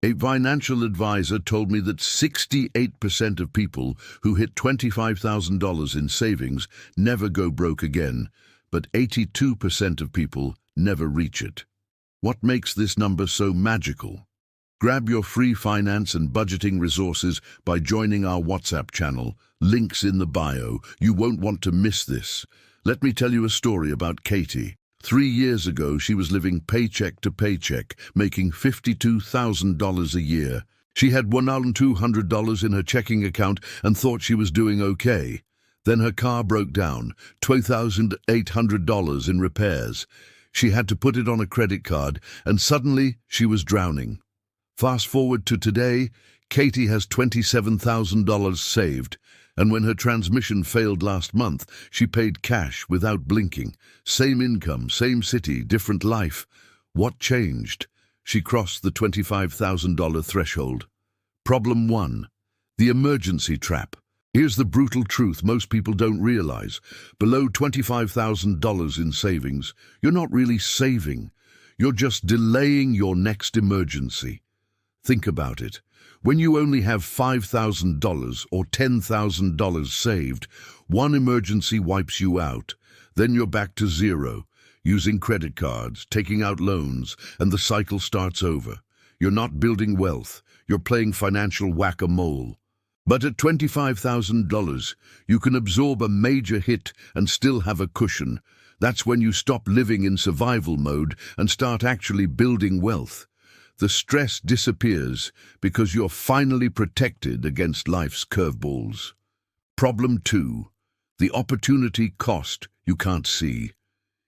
A financial advisor told me that 68% of people who hit $25,000 in savings never go broke again, but 82% of people never reach it. What makes this number so magical? Grab your free finance and budgeting resources by joining our WhatsApp channel. Links in the bio. You won't want to miss this. Let me tell you a story about Katie. 3 years ago, she was living paycheck to paycheck, making $52,000 a year. She had $1,200 in her checking account and thought she was doing okay. Then her car broke down, $2,800 in repairs. She had to put it on a credit card, and suddenly she was drowning. Fast forward to today, Katie has $27,000 saved, and when her transmission failed last month, she paid cash without blinking. Same income, same city, different life. What changed? She crossed the $25,000 threshold. Problem 1. The emergency trap. Here's the brutal truth most people don't realize. Below $25,000 in savings, you're not really saving. You're just delaying your next emergency. Think about it. When you only have $5,000 or $10,000 saved, one emergency wipes you out. Then you're back to zero, using credit cards, taking out loans, and the cycle starts over. You're not building wealth. You're playing financial whack-a-mole. But at $25,000, you can absorb a major hit and still have a cushion. That's when you stop living in survival mode and start actually building wealth. The stress disappears because you're finally protected against life's curveballs. Problem 2. The opportunity cost you can't see.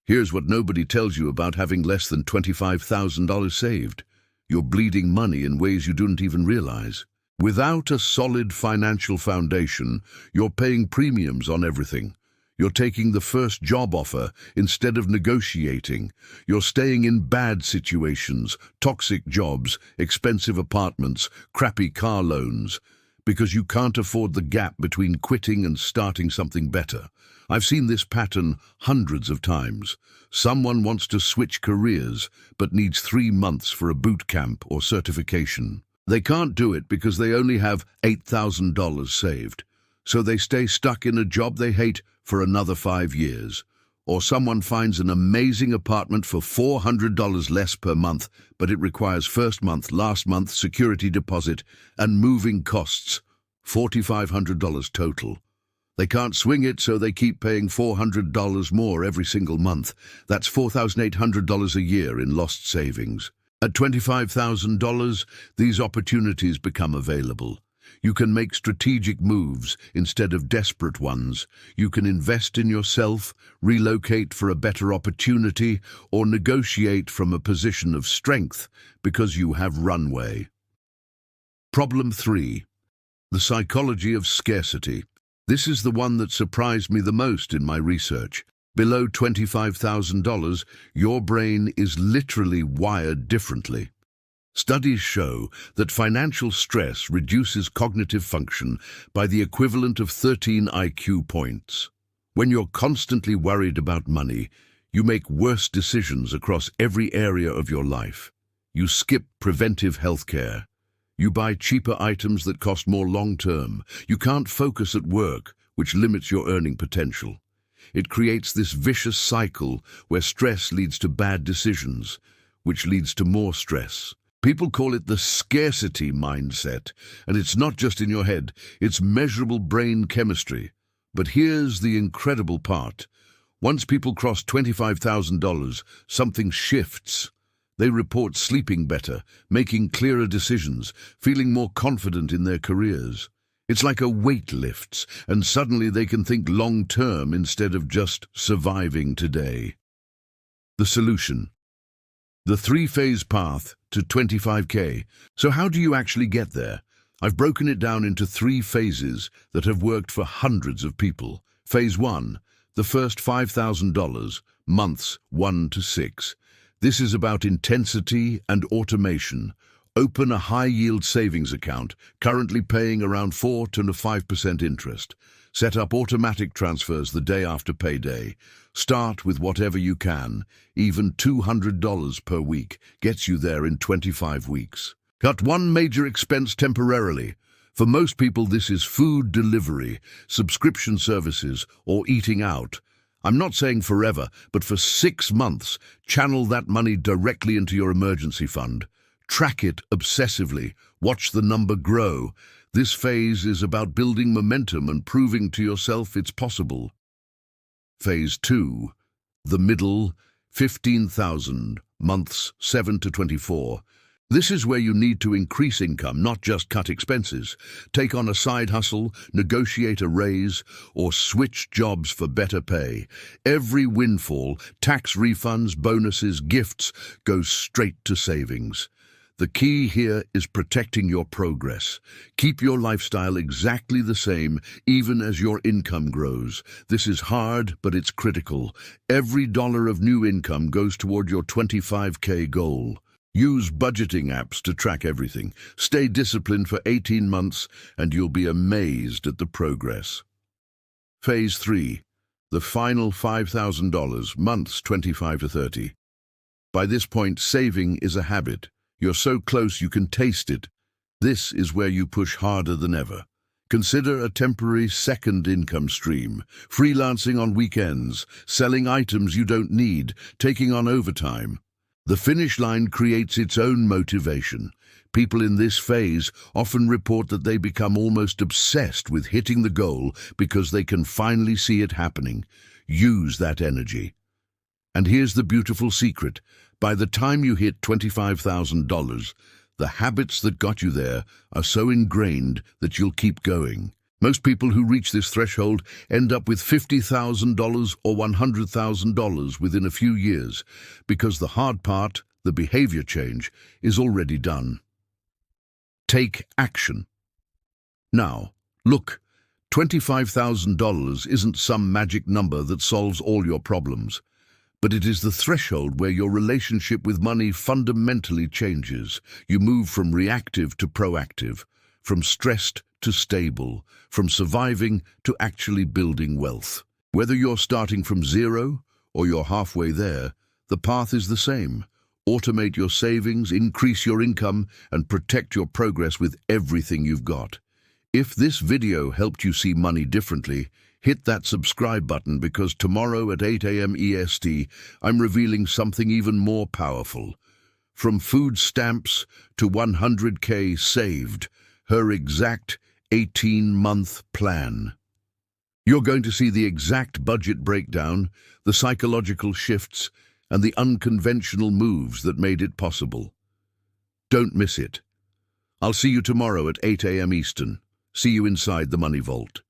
Here's what nobody tells you about having less than $25,000 saved. You're bleeding money in ways you didn't even realize. Without a solid financial foundation, you're paying premiums on everything. You're taking the first job offer instead of negotiating. You're staying in bad situations, toxic jobs, expensive apartments, crappy car loans, because you can't afford the gap between quitting and starting something better. I've seen this pattern hundreds of times. Someone wants to switch careers, but needs 3 months for a boot camp or certification. They can't do it because they only have $8,000 saved. So they stay stuck in a job they hate for another 5 years. Or someone finds an amazing apartment for $400 less per month, but it requires first month, last month, security deposit, and moving costs, $4,500 total. They can't swing it, so they keep paying $400 more every single month. That's $4,800 a year in lost savings. At $25,000, these opportunities become available. You can make strategic moves instead of desperate ones. You can invest in yourself, relocate for a better opportunity, or negotiate from a position of strength because you have runway. Problem 3. The psychology of scarcity. This is the one that surprised me the most in my research. Below $25,000, your brain is literally wired differently. Studies show that financial stress reduces cognitive function by the equivalent of 13 IQ points. When you're constantly worried about money, you make worse decisions across every area of your life. You skip preventive health care. You buy cheaper items that cost more long-term. You can't focus at work, which limits your earning potential. It creates this vicious cycle where stress leads to bad decisions, which leads to more stress. People call it the scarcity mindset, and it's not just in your head, it's measurable brain chemistry. But here's the incredible part. Once people cross $25,000, something shifts. They report sleeping better, making clearer decisions, feeling more confident in their careers. It's like a weight lifts, and suddenly they can think long-term instead of just surviving today. The solution. The 3-phase path to 25K. So how do you actually get there? I've broken it down into 3 phases that have worked for hundreds of people. Phase 1, the first $5,000, months 1 to 6. This is about intensity and automation. Open a high-yield savings account, currently paying around 4 to 5% interest. Set up automatic transfers the day after payday. Start with whatever you can. Even $200 per week gets you there in 25 weeks. Cut one major expense temporarily. For most people, this is food delivery, subscription services, or eating out. I'm not saying forever, but for 6 months, channel that money directly into your emergency fund. Track it obsessively. Watch the number grow. This phase is about building momentum and proving to yourself it's possible. Phase 2, the middle, 15,000, months 7 to 24. This is where you need to increase income, not just cut expenses. Take on a side hustle, negotiate a raise, or switch jobs for better pay. Every windfall, tax refunds, bonuses, gifts, goes straight to savings. The key here is protecting your progress. Keep your lifestyle exactly the same, even as your income grows. This is hard, but it's critical. Every dollar of new income goes toward your 25K goal. Use budgeting apps to track everything. Stay disciplined for 18 months, and you'll be amazed at the progress. Phase 3, the final $5,000, months 25 to 30. By this point, saving is a habit. You're so close you can taste it. This is where you push harder than ever. Consider a temporary second income stream, freelancing on weekends, selling items you don't need, taking on overtime. The finish line creates its own motivation. People in this phase often report that they become almost obsessed with hitting the goal because they can finally see it happening. Use that energy. And here's the beautiful secret. By the time you hit $25,000, the habits that got you there are so ingrained that you'll keep going. Most people who reach this threshold end up with $50,000 or $100,000 within a few years, because the hard part, the behavior change, is already done. Take action. Now, look, $25,000 isn't some magic number that solves all your problems, but it is the threshold where your relationship with money fundamentally changes. You move from reactive to proactive, from stressed to stable, from surviving to actually building wealth. Whether you're starting from zero or you're halfway there, the path is the same. Automate your savings, increase your income, and protect your progress with everything you've got. If this video helped you see money differently, hit that subscribe button, because tomorrow at 8 a.m. EST, I'm revealing something even more powerful. From food stamps to 100K saved, her exact 18-month plan. You're going to see the exact budget breakdown, the psychological shifts, and the unconventional moves that made it possible. Don't miss it. I'll see you tomorrow at 8 a.m. Eastern. See you inside the Money Vault.